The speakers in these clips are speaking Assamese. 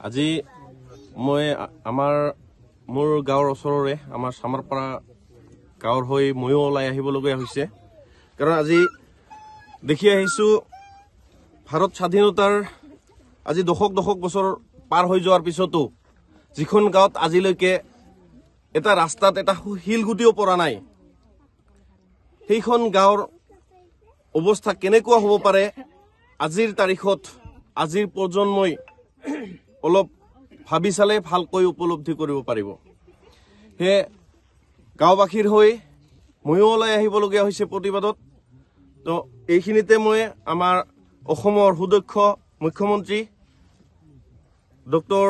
আজি মই মোৰ গাঁৱৰ ওচৰৰে আমাৰ সামাৰপাৰা গাঁৱৰ হৈ ময়ো ওলাই আহিবলগীয়া হৈছে কাৰণ আজি দেখি আহিছোঁ ভাৰত স্বাধীনতাৰ আজি দশক বছৰ পাৰ হৈ যোৱাৰ পিছতো যিখন গাঁৱত আজিলৈকে এটা ৰাস্তাত এটা শিলগুটিও পৰা নাই সেইখন গাঁৱৰ অৱস্থা কেনেকুৱা হ'ব পাৰে আজিৰ তাৰিখত আজিৰ প্ৰজন্মই অলপ ভাবি চালে ভালকৈ উপলব্ধি কৰিব পাৰিব হে গাঁওবাসীৰ হৈ ময়ো ওলাই আহিবলগীয়া হৈছে প্ৰতিবাদত তো এইখিনিতে মই আমাৰ অসমৰ সুদক্ষ মুখ্যমন্ত্ৰী ডক্টৰ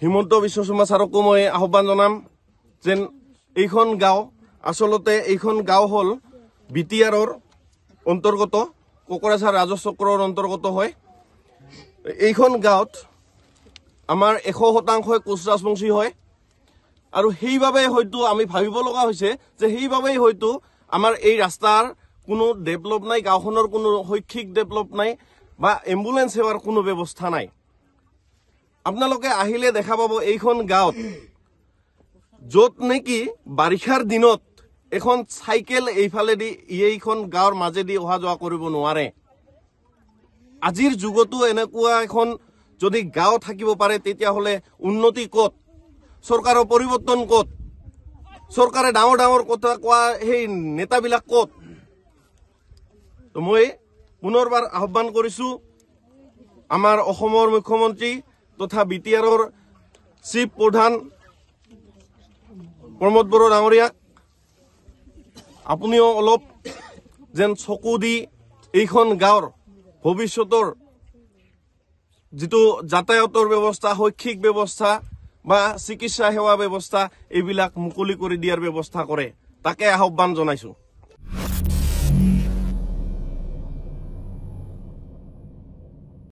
হিমন্ত বিশ্ব শৰ্মা ছাৰকো মই আহ্বান জনাম যেন এইখন গাঁও আসলতে এইখন গাঁও হ'ল বিটিআৰৰ অন্তৰ্গত কোকৰাঝাৰ ৰাজচক্ৰৰ অন্তৰ্গত হয় এইখন গাঁৱত আমাৰ 100% কোচ ৰাজবংশী হয় আৰু সেইভাবে হয়তো আমি ভাবিব লগা হৈছে যে সেইভাবে হয়তো আমাৰ এই ৰাস্তাৰ কোনো ডেভেলপ নাই গাঁওখনৰ কোনো শৈক্ষিক ডেভেলপ নাই বা এম্বুলেন্স সেৱাৰ কোনো ব্যৱস্থা নাই আপোনালোকে আহিলে দেখা পাব এইখন গাঁৱত য'ত নেকি বাৰিষাৰ দিনত এখন সাইকেল এইফালেদি এইখন গাঁৱৰ মাজেদি অহা যোৱা কৰিব নোৱাৰে আজিৰ যুগতো এনেকুৱা এখন যদি গাঁও থাকিব পাৰে তেতিয়া হলে উন্নতি ক'ত চৰকাৰৰ পৰিৱৰ্তন ক'ত চৰকাৰে ডাঙৰ কথা কোৱা সেই নেতাবিলাক ক'ত তো মই পুনৰবাৰ আহ্বান কৰিছো আমাৰ অসমৰ মুখ্যমন্ত্ৰী তথা বিটিআৰৰ চিফ প্ৰধান প্ৰমোদ বড়ো ডাঙৰীয়াক আপুনিও অলপ যেন চকু দি এইখন গাঁৱৰ ভৱিষ্যতৰ যেটো যাতায়াতৰ ব্যৱস্থা শৈক্ষিক ব্যৱস্থা বা চিকিৎসা সেৱা ব্যৱস্থা এইবিলাক মুকলি কৰি দিয়াৰ ব্যৱস্থা কৰে তাকে আহ্বান জনাইছো